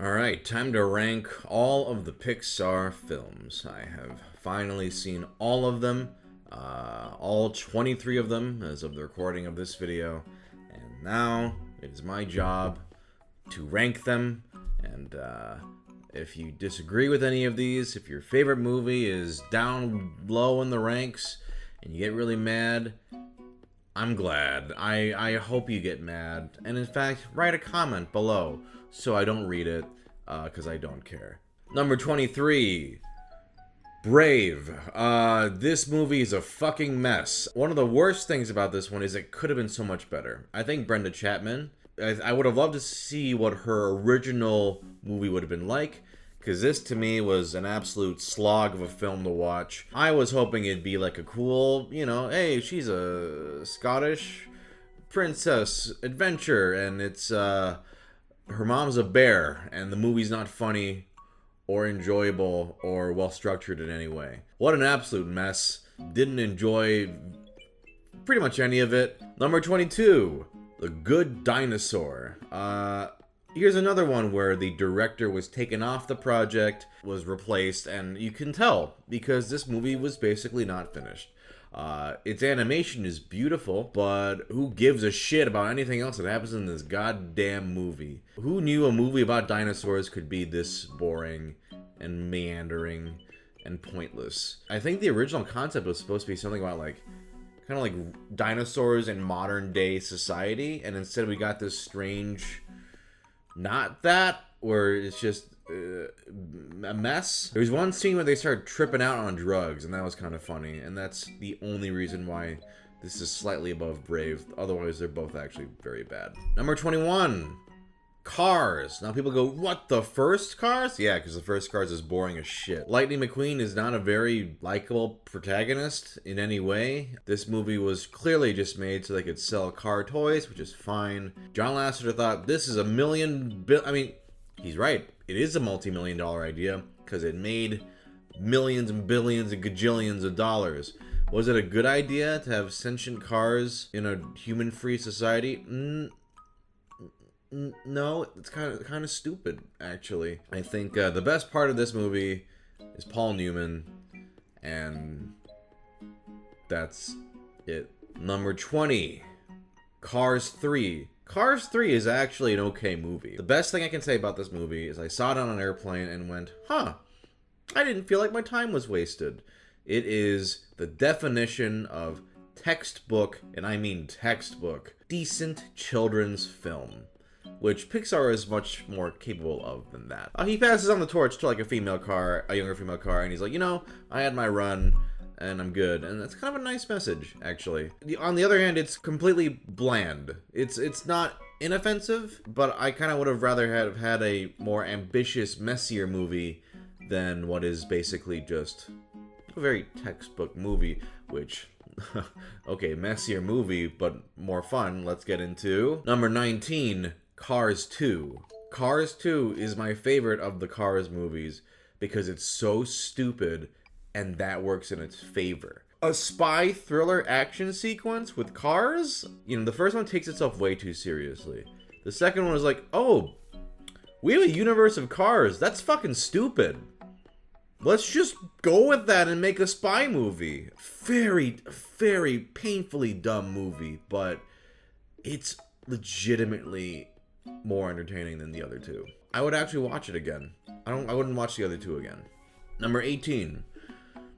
Alright, time to rank all of the Pixar films. I have finally seen all of them, all 23 of them as of the recording of this video, and now it is my job to rank them. And if you disagree with any of these, if your favorite movie is down low in the ranks and you get really mad, I'm glad. I hope you get mad. And in fact, write a comment below so I don't read it, because I don't care. Number 23, Brave. This movie is a fucking mess. One of the worst things about this one is it could have been so much better. I think Brenda Chapman, I would have loved to see what her original movie would have been like, because this to me was an absolute slog of a film to watch. I was hoping it'd be like a cool, hey, she's a Scottish princess adventure, and it's her mom's a bear, and the movie's not funny or enjoyable or well structured in any way. What an absolute mess. Didn't enjoy pretty much any of it. Number 22, The Good Dinosaur. Here's another one where the director was taken off the project, was replaced, and you can tell because this movie was basically not finished. Its animation is beautiful, but who gives a shit about anything else that happens in this goddamn movie? Who knew a movie about dinosaurs could be this boring and meandering and pointless? I think the original concept was supposed to be something about kind of like dinosaurs in modern day society, and instead we got this strange, not that, where it's just a mess. There was one scene where they started tripping out on drugs, and that was kind of funny, and that's the only reason why this is slightly above Brave. Otherwise, they're both actually very bad. Number 21, Cars. Now people go, what, the first Cars? Yeah, because the first Cars is boring as shit. Lightning McQueen is not a very likable protagonist in any way. This movie was clearly just made so they could sell car toys, which is fine. John Lasseter thought, this is he's right. It is a multi-million-dollar idea because it made millions and billions and gajillions of dollars. Was it a good idea to have sentient cars in a human-free society? No, it's kind of stupid, actually. I think the best part of this movie is Paul Newman, and that's it. Number 20, Cars 3. Cars 3 is actually an okay movie. The best thing I can say about this movie is I saw it on an airplane and went, I didn't feel like my time was wasted. It is the definition of textbook, and I mean textbook, decent children's film, which Pixar is much more capable of than that. He passes on the torch to a younger female car, and he's like, I had my run, and I'm good. And that's kind of a nice message, actually. On the other hand, it's completely bland. It's not inoffensive, but I kind of would have rather have had a more ambitious, messier movie than what is basically just a very textbook movie, which, okay, messier movie, but more fun. Let's get into number 19, Cars 2. Cars 2 is my favorite of the Cars movies because it's so stupid, and that works in its favor. A spy thriller action sequence with cars? The first one takes itself way too seriously. The second one is like, oh, we have a universe of cars. That's fucking stupid. Let's just go with that and make a spy movie. Very, very painfully dumb movie, but it's legitimately more entertaining than the other two. I would actually watch it again. I wouldn't watch the other two again. Number 18,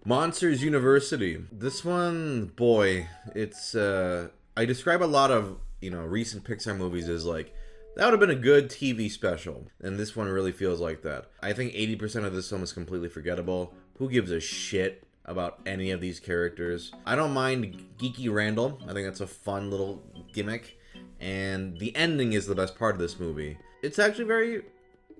Monsters University. This one, boy, it's I describe a lot of recent Pixar movies as like, that would have been a good TV special, and this one really feels like that. I think 80% of this film is completely forgettable. Who gives a shit about any of these characters? I don't mind Geeky Randall. I think that's a fun little gimmick, and the ending is the best part of this movie. It's actually very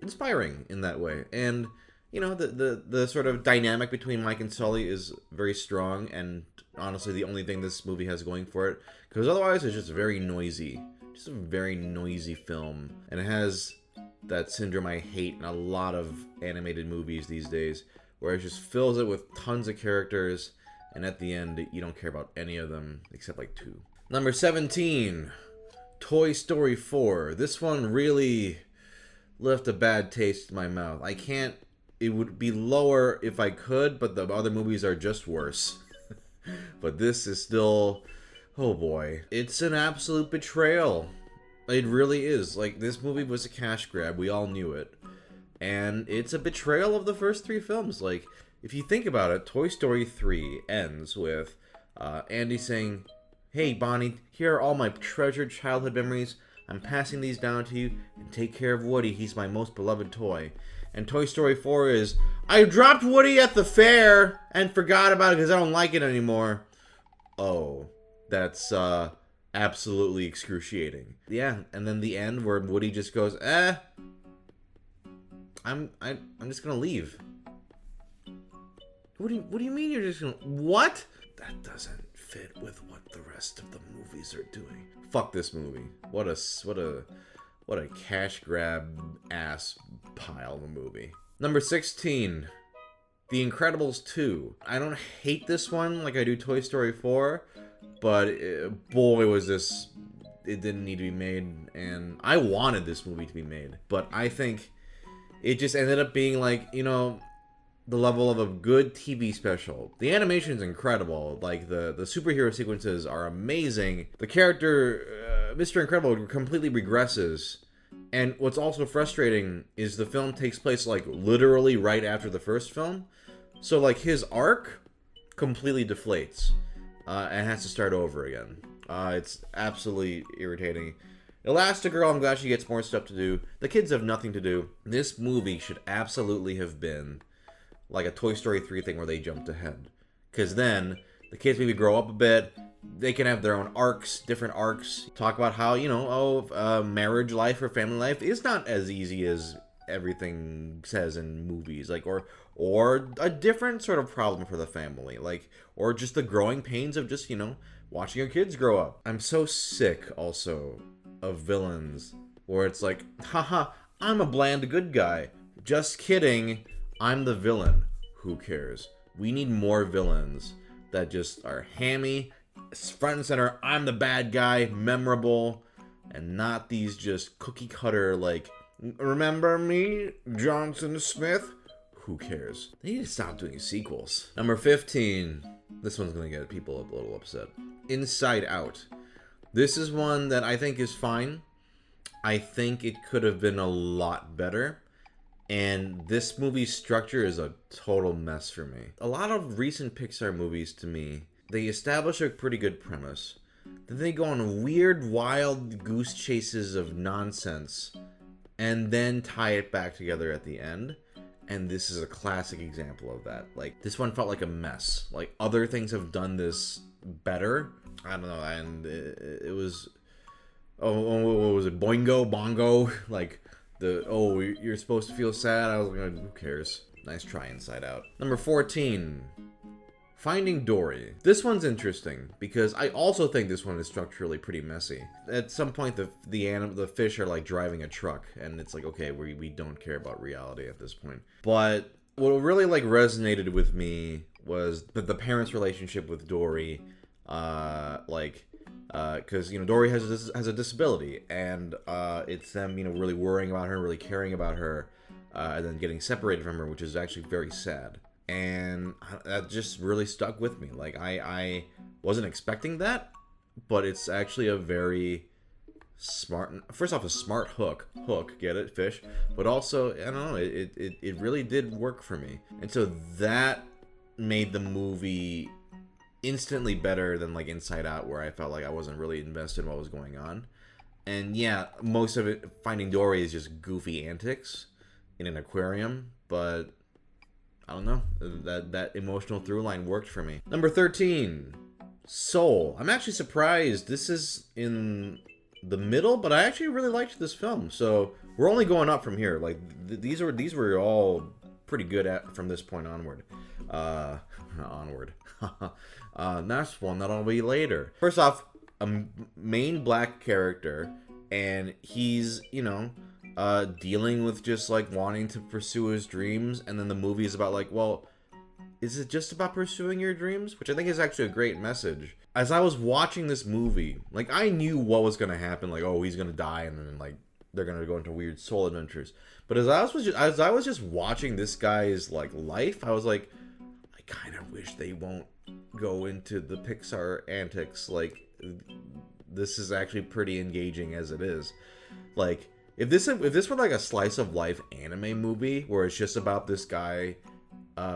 inspiring in that way, and the sort of dynamic between Mike and Sully is very strong, and honestly the only thing this movie has going for it, because otherwise it's just very noisy. Just a very noisy film, and it has that syndrome I hate in a lot of animated movies these days, where it just fills it with tons of characters, and at the end you don't care about any of them except like two. Number 17, Toy Story 4. This one really left a bad taste in my mouth. I can't. It would be lower if I could, but the other movies are just worse. But this is still, oh boy, it's an absolute betrayal. It really is. Like, this movie was a cash grab. We all knew it. And it's a betrayal of the first 3 films. Like, if you think about it, Toy Story 3 ends with Andy saying, "Hey, Bonnie, here are all my treasured childhood memories. I'm passing these down to you, and take care of Woody. He's my most beloved toy." And Toy Story 4 is, "I dropped Woody at the fair and forgot about it because I don't like it anymore." Oh, that's absolutely excruciating. Yeah, and then the end where Woody just goes, I'm just gonna leave. What do you mean you're just gonna... What? That doesn't fit with what the rest of the movies are doing. Fuck this movie. What a cash grab ass pile of a movie. Number 16, The Incredibles 2. I don't hate this one like I do Toy Story 4, but boy was this... It didn't need to be made, and I wanted this movie to be made, but I think it just ended up being like, you know, the level of a good TV special. The animation's incredible. Like, the superhero sequences are amazing. The character, Mr. Incredible, completely regresses. And what's also frustrating is the film takes place, like, literally right after the first film. So, like, his arc completely deflates and has to start over again. It's absolutely irritating. Elastigirl, I'm glad she gets more stuff to do. The kids have nothing to do. This movie should absolutely have been like a Toy Story 3 thing where they jumped ahead. Because then, the kids maybe grow up a bit. They can have their own arcs, different arcs. Talk about how, you know, marriage life or family life is not as easy as everything says in movies. Like, or a different sort of problem for the family. Like, or just the growing pains of just, you know, watching your kids grow up. I'm so sick, also, of villains where it's like, haha, I'm a bland good guy. Just kidding, I'm the villain. Who cares? We need more villains that just are hammy, front and center, I'm the bad guy, memorable, and not these just cookie cutter, like, remember me, Johnson Smith? Who cares? They need to stop doing sequels. Number 15. This one's gonna get people a little upset. Inside Out. This is one that I think is fine. I think it could have been a lot better. And this movie's structure is a total mess for me. A lot of recent Pixar movies, to me, they establish a pretty good premise. Then they go on weird, wild goose chases of nonsense. And then tie it back together at the end. And this is a classic example of that. Like, this one felt like a mess. Like, other things have done this better. I don't know, and it was, what was it, Boingo, Bongo, like, you're supposed to feel sad, I was like, who cares, nice try, Inside Out. Number 14, Finding Dory. This one's interesting, because I also think this one is structurally pretty messy. At some point, the fish are, like, driving a truck, and it's like, okay, we don't care about reality at this point. But what really, like, resonated with me was the parents' relationship with Dory. Because, you know, Dory has a disability, and it's them, you know, really worrying about her, really caring about her, and then getting separated from her, which is actually very sad. And that just really stuck with me. Like, I wasn't expecting that, but it's actually a very smart, first off, a smart hook, get it, fish, but also, I don't know, it really did work for me. And so that made the movie instantly better than, like, Inside Out, where I felt like I wasn't really invested in what was going on. And yeah, most of it, Finding Dory, is just goofy antics in an aquarium, but I don't know, that emotional through line worked for me. Number 13, Soul. I'm actually surprised this is in the middle, but I actually really liked this film, so we're only going up from here. Like, these were all pretty good from this point onward. Onward. That's one that'll be later. First off, a main black character, and he's, you know, dealing with just, like, wanting to pursue his dreams, and then the movie is about, like, well, is it just about pursuing your dreams? Which I think is actually a great message. As I was watching this movie, like, I knew what was gonna happen, like, oh, he's gonna die, and then, like, they're gonna go into weird soul adventures. But as I was just watching this guy's like life, I was like, I kind of wish they won't go into the Pixar antics. Like, this is actually pretty engaging as it is. Like, if this were like a slice of life anime movie where it's just about this guy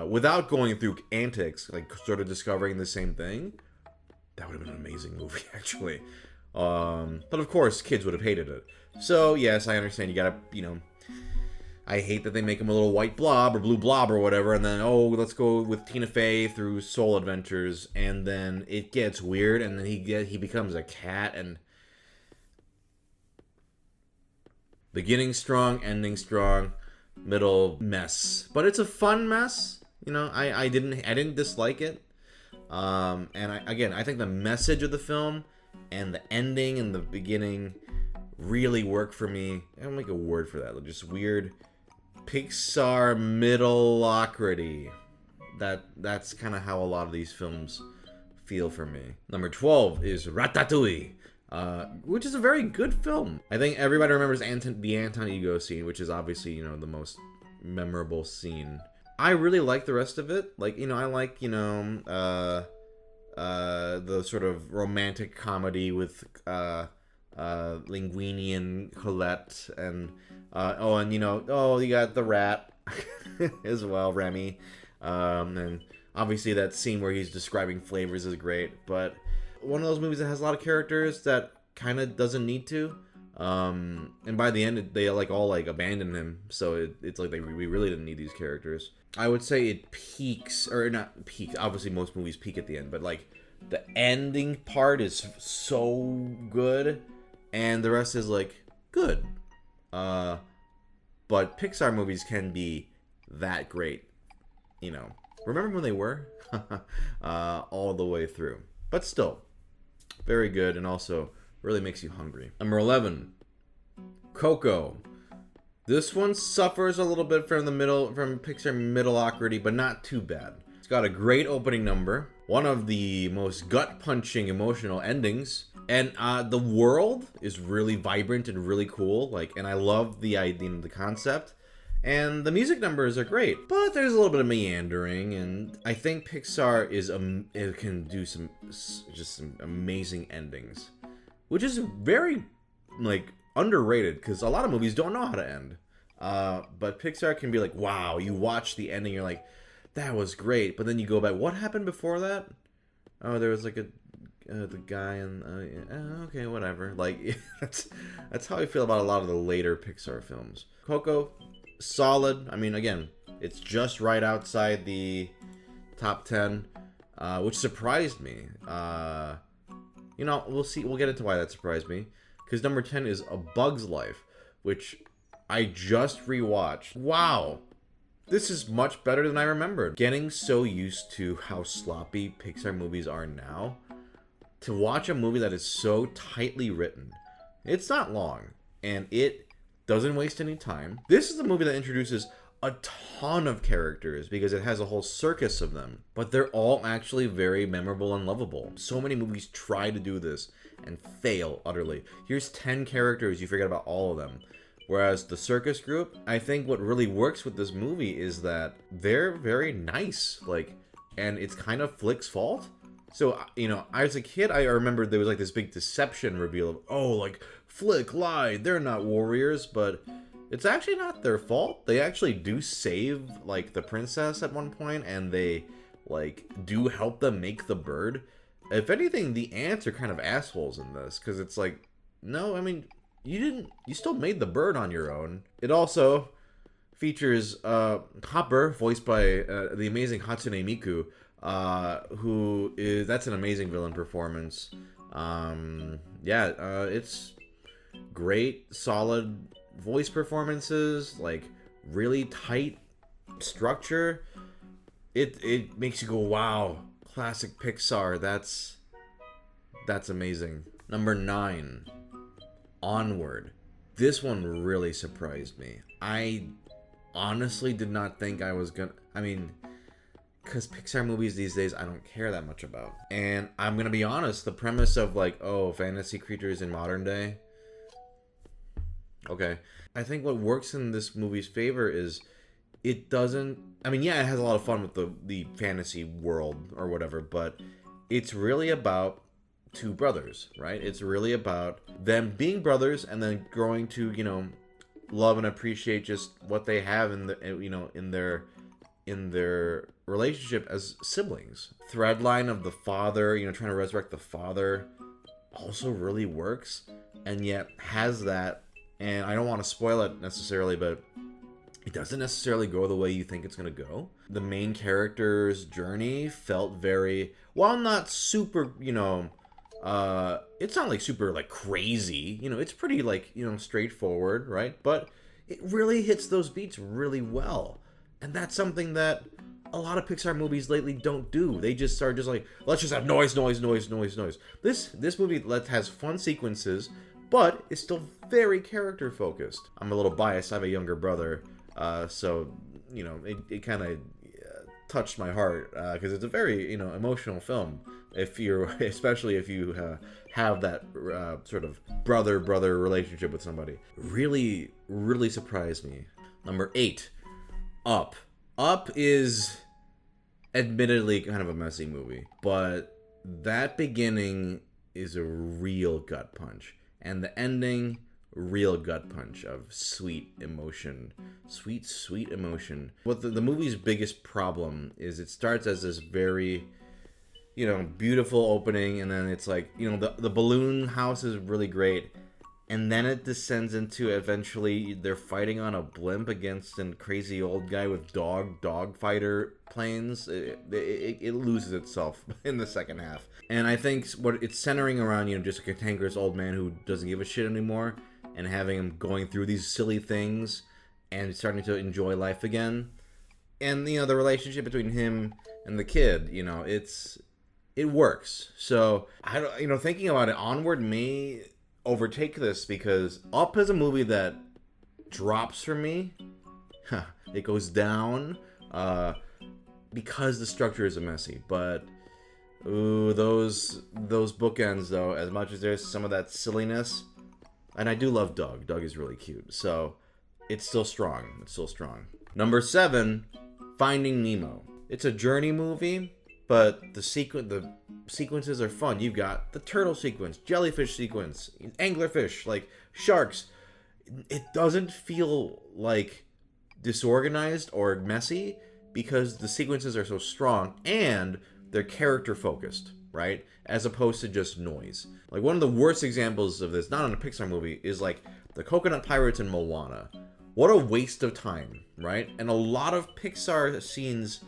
without going through antics, like sort of discovering the same thing, that would have been an amazing movie, actually. But of course, kids would have hated it. So yes, I understand. You gotta, I hate that they make him a little white blob or blue blob or whatever, and then, oh, let's go with Tina Fey through soul adventures, and then it gets weird, and then he becomes a cat, and beginning strong, ending strong, middle mess. But it's a fun mess. I didn't dislike it. I think the message of the film and the ending and the beginning really work for me. I don't make a word for that. Just weird Pixar middle-ocrity. That's kind of how a lot of these films feel for me. Number 12 is Ratatouille, which is a very good film. I think everybody remembers the Anton Ego scene, which is obviously, the most memorable scene. I really like the rest of it. Like, I like, the sort of romantic comedy with Linguini and Colette, and you got the rat as well, Remy, and obviously that scene where he's describing flavors is great. But one of those movies that has a lot of characters that kind of doesn't need to, and by the end they all abandon him, so it's like we really didn't need these characters. I would say it peaks, or not peaks, obviously most movies peak at the end, but like the ending part is so good and the rest is like good. But Pixar movies can be that great, remember when they were all the way through. But still very good, and also really makes you hungry. Number 11, Coco. This one suffers a little bit from Pixar middle-ocrity, but not too bad. It's got a great opening number, one of the most gut-punching emotional endings, and the world is really vibrant and really cool. And I love the idea and the concept, and the music numbers are great. But there's a little bit of meandering, and I think Pixar it can do some amazing endings, which is very underrated, because a lot of movies don't know how to end. But Pixar can be like, wow, you watch the ending, you're like, that was great, but then you go back, what happened before that? Oh, there was the guy and okay, whatever. That's how I feel about a lot of the later Pixar films. Coco, solid. I mean, again, it's just right outside the top 10, which surprised me. We'll see. We'll get into why that surprised me. Because number 10 is A Bug's Life, which I just rewatched. Wow, this is much better than I remembered. Getting so used to how sloppy Pixar movies are now, to watch a movie that is so tightly written. It's not long, and it doesn't waste any time. This is a movie that introduces a ton of characters because it has a whole circus of them, but they're all actually very memorable and lovable. So many movies try to do this and fail utterly. Here's 10 characters, you forget about all of them. Whereas the circus group, I think what really works with this movie is that they're very nice, and it's kind of Flick's fault. So, as a kid, I remember there was this big deception reveal of, Flick lied, they're not warriors, but it's actually not their fault. They actually do save, the princess at one point, and they, do help them make the bird. If anything, the ants are kind of assholes in this, because it's no, I mean, you still made the bird on your own. It also features Hopper, voiced by the amazing Hatsune Miku, that's an amazing villain performance. It's great, solid voice performances, really tight structure. It makes you go, wow, classic Pixar. That's amazing. Number 9, Onward. This one really surprised me. I honestly did not think I was gonna... because Pixar movies these days I don't care that much about. And I'm gonna be honest, the premise of fantasy creatures in modern day, Okay. I think what works in this movie's favor is it doesn't. I mean, yeah, it has a lot of fun with the fantasy world or whatever, but it's really about two brothers, right? It's really about them being brothers and then growing to, love and appreciate just what they have in their relationship as siblings. Threadline of the father, trying to resurrect the father also really works, and yet has that. And I don't want to spoil it necessarily, but it doesn't necessarily go the way you think it's going to go. The main character's journey felt very, while not super, it's not like super like crazy, it's pretty like, straightforward, right? But it really hits those beats really well. And that's something that a lot of Pixar movies lately don't do. They just are just like, let's just have noise. This movie has fun sequences, but it's still very character focused. I'm a little biased. I have a younger brother, so it kind of touched my heart because it's a very emotional film. Especially if you have that sort of brother relationship with somebody, really surprised me. Number 8, Up. Up is admittedly kind of a messy movie, but that beginning is a real gut punch, and the ending, real gut punch of sweet emotion. Sweet emotion. What the movie's biggest problem is, it starts as this very beautiful opening, and then it's like, the balloon house is really great, and then it descends into, eventually they're fighting on a blimp against a crazy old guy with dog fighter planes. It loses itself in the second half, and I think what it's centering around, just a cantankerous old man who doesn't give a shit anymore, and having him going through these silly things and starting to enjoy life again, and the relationship between him and the kid, it works. So I don't, thinking about it, Onward may overtake this, because Up is a movie that drops for me. It goes down because the structure is messy. But those bookends, though, as much as there's some of that silliness, and I do love Doug. Doug is really cute. So it's still strong. Number 7, Finding Nemo. It's a journey movie, but the sequences are fun. You've got the turtle sequence, jellyfish sequence, anglerfish, like sharks. It doesn't feel like disorganized or messy because the sequences are so strong and they're character focused, right? As opposed to just noise. Like, one of the worst examples of this, not in a Pixar movie, is like the Coconut Pirates in Moana. What a waste of time, right? And a lot of Pixar scenes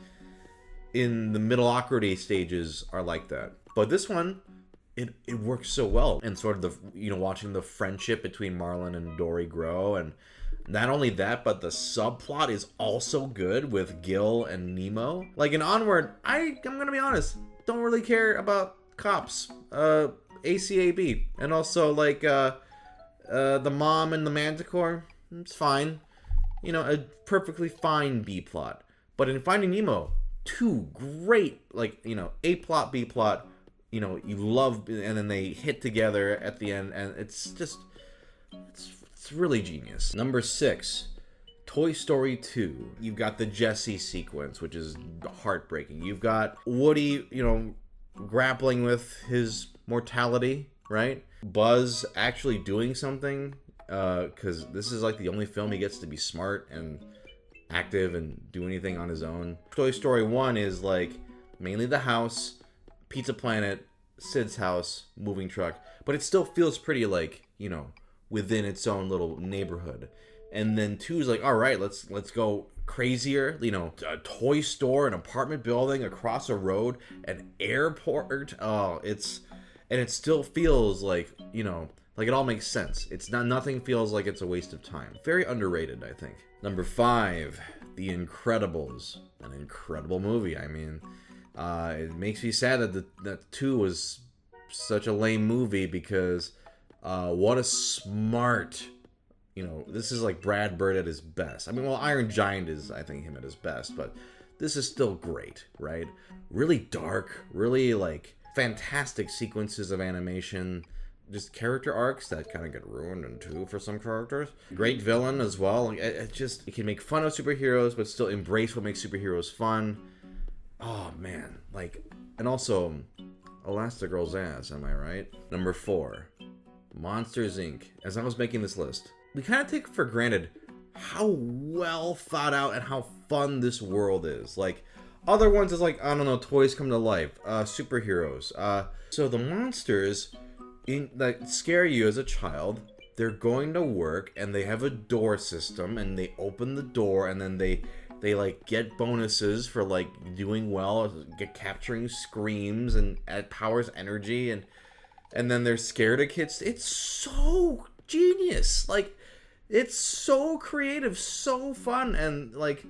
in the mediocrity stages are like that. But this one, it works so well. And sort of watching the friendship between Marlin and Dory grow. And not only that, but the subplot is also good with Gil and Nemo. Like in Onward, I'm gonna be honest, don't really care about cops. ACAB. And also like the mom and the Manticore, it's fine. A perfectly fine B plot. But in Finding Nemo, 2 great, like, A plot, B plot, you love, and then they hit together at the end, and it's really genius. Number 6, Toy Story 2. You've got the Jessie sequence, which is heartbreaking. You've got Woody, grappling with his mortality, right? Buzz actually doing something, because this is like the only film he gets to be smart and active and do anything on his own. Toy Story 1 is like mainly the house, Pizza Planet, Sid's house, moving truck, but it still feels pretty like, within its own little neighborhood. And then 2 is like, all right, let's go crazier, a toy store, an apartment building across a road, an airport. And it still feels like, like it all makes sense. Nothing feels like it's a waste of time. Very underrated, I think. Number 5, The Incredibles. An incredible movie. I mean, it makes me sad that 2 was such a lame movie, because what a smart, this is like Brad Bird at his best. I mean, well, Iron Giant is, I think, him at his best, but this is still great, right? Really dark, really like fantastic sequences of animation. just character arcs that kind of get ruined in two for some characters. Great villain as well. Like, it can make fun of superheroes, but still embrace what makes superheroes fun. Oh man, like, and also Elastigirl's ass. Am I right? Number 4, Monsters Inc. As I was making this list, we kind of take for granted how well thought out and how fun this world is. Like, other ones is like, I don't know, toys come to life, superheroes. So the monsters that scare you as a child, they're going to work and they have a door system and they open the door and then they like get bonuses for like doing well, get capturing screams and add powers energy and then they're scared of kids. It's so genius. Like, it's so creative, so fun, and like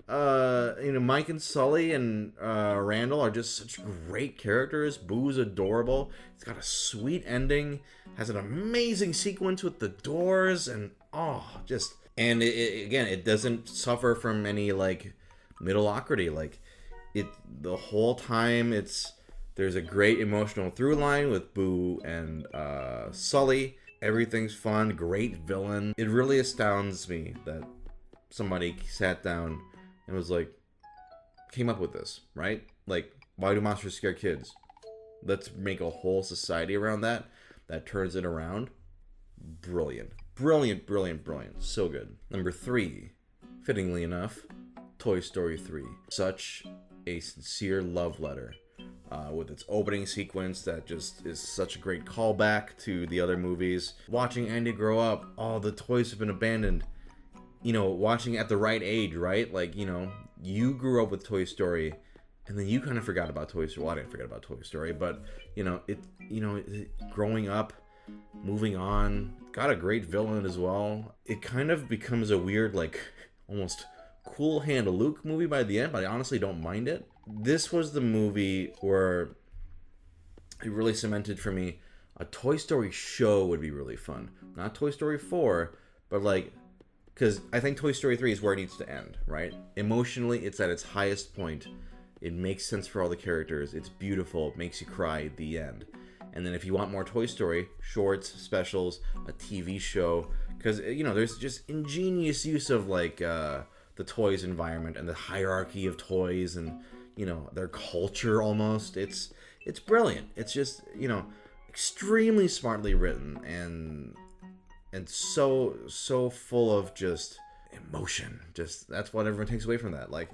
Mike and Sully and Randall are just such great characters. Boo's adorable. It's got a sweet ending. Has an amazing sequence with the doors and and it doesn't suffer from any like mediocrity. Like, the whole time there's a great emotional through line with Boo and Sully. Everything's fun. Great villain. It really astounds me that somebody sat down and was like, came up with this, right? Like, why do monsters scare kids? Let's make a whole society around that turns it around. Brilliant. Brilliant, brilliant, brilliant. So good. Number 3, fittingly enough, Toy Story 3. Such a sincere love letter. With its opening sequence that just is such a great callback to the other movies. Watching Andy grow up, all the toys have been abandoned. Watching at the right age, right? Like, you grew up with Toy Story, and then you kind of forgot about Toy Story. Well, I didn't forget about Toy Story, but, growing up, moving on, got a great villain as well. It kind of becomes a weird, like, almost cool hand Luke movie by the end, but I honestly don't mind it. This was the movie where it really cemented for me a Toy Story show would be really fun. Not Toy Story 4, but like, because I think Toy Story 3 is where it needs to end, right? Emotionally, it's at its highest point. It makes sense for all the characters. It's beautiful. It makes you cry at the end. And then if you want more Toy Story, shorts, specials, a TV show, because, there's just ingenious use of like the toys environment and the hierarchy of toys and their culture almost. It's brilliant. It's just, extremely smartly written and so full of just emotion. Just, that's what everyone takes away from that. Like,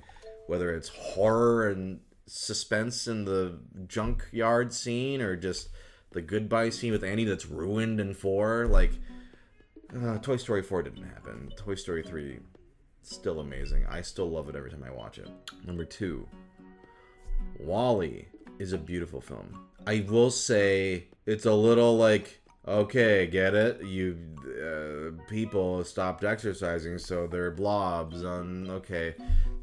whether it's horror and suspense in the junkyard scene or just the goodbye scene with Andy that's ruined in 4, like, Toy Story 4 didn't happen. Toy Story 3, still amazing. I still love it every time I watch it. Number 2, WALL-E is a beautiful film. I will say it's a little like, okay, get it? People stopped exercising, so they're blobs. Okay,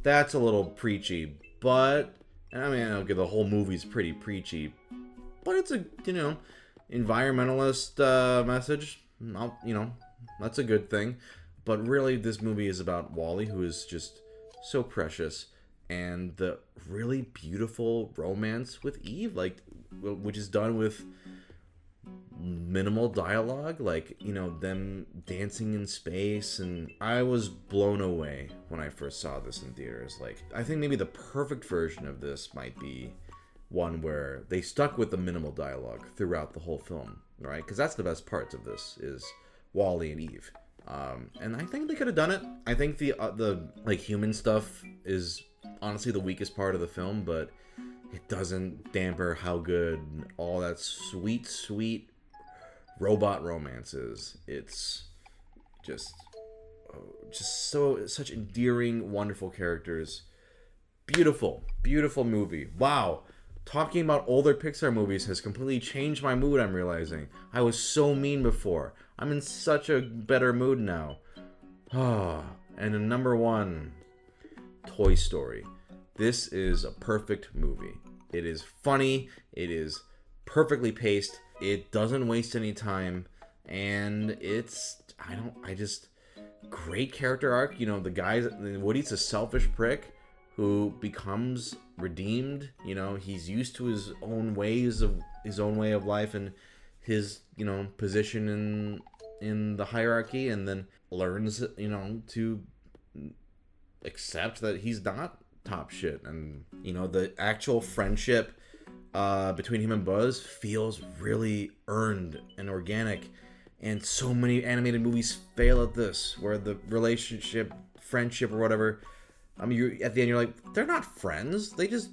that's a little preachy, but I mean, okay, the whole movie's pretty preachy, but it's a environmentalist message. That's a good thing. But really, this movie is about WALL-E, who is just so precious, and the really beautiful romance with Eve, like, which is done with minimal dialogue, like, them dancing in space. And I was blown away when I first saw this in theaters. Like, I think maybe the perfect version of this might be one where they stuck with the minimal dialogue throughout the whole film, right? Because that's the best parts of this, is WALL-E and Eve. And I think they could have done it. I think the like human stuff is honestly the weakest part of the film, but it doesn't damper how good all that sweet robot romance is. It's just such endearing, wonderful characters. Beautiful movie. Wow. Talking about older Pixar movies has completely changed my mood, I'm realizing. I was so mean before. I'm in such a better mood now. And in number 1, Toy Story. This is a perfect movie. It is funny. It is perfectly paced. It doesn't waste any time. And great character arc. The guys, Woody's a selfish prick who becomes redeemed. He's used to his own way of life, and his, you know, position in the hierarchy, and then learns, you know, to accept that he's not top shit. And, you know, the actual friendship between him and Buzz feels really earned and organic. And so many animated movies fail at this, where the relationship, friendship, or whatever, I mean, you're, at the end, you're like, they're not friends. They just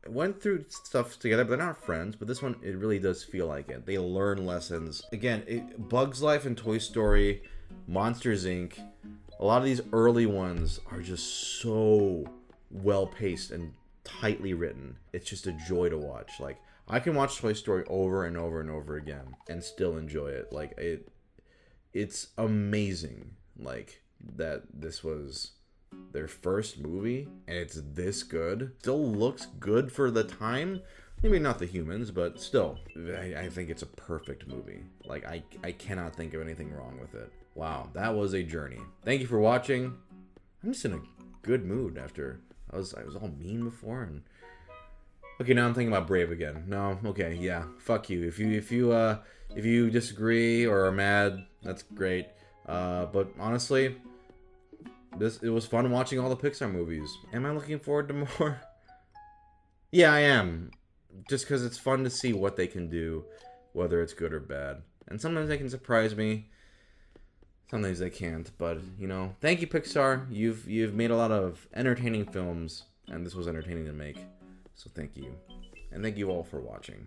went through stuff together, but they're not friends. But this one, it really does feel like it. They learn lessons. Again, Bug's Life and Toy Story, Monsters, Inc., a lot of these early ones are just so well-paced and tightly written. It's just a joy to watch. Like, I can watch Toy Story over and over and over again and still enjoy it. Like, it's amazing, like, that this was their first movie and it's this good. Still looks good for the time. Maybe not the humans, but still, I think it's a perfect movie. Like, I cannot think of anything wrong with it. Wow, that was a journey. Thank you for watching. I'm just in a good mood after I was all mean before, and okay, now I'm thinking about Brave again. No, okay, yeah, fuck you. If you disagree or are mad, that's great. But honestly, it was fun watching all the Pixar movies. Am I looking forward to more? Yeah, I am. Just because it's fun to see what they can do, whether it's good or bad. And sometimes they can surprise me. Sometimes they can't. But, you know, thank you, Pixar. You've made a lot of entertaining films, and this was entertaining to make. So thank you. And thank you all for watching.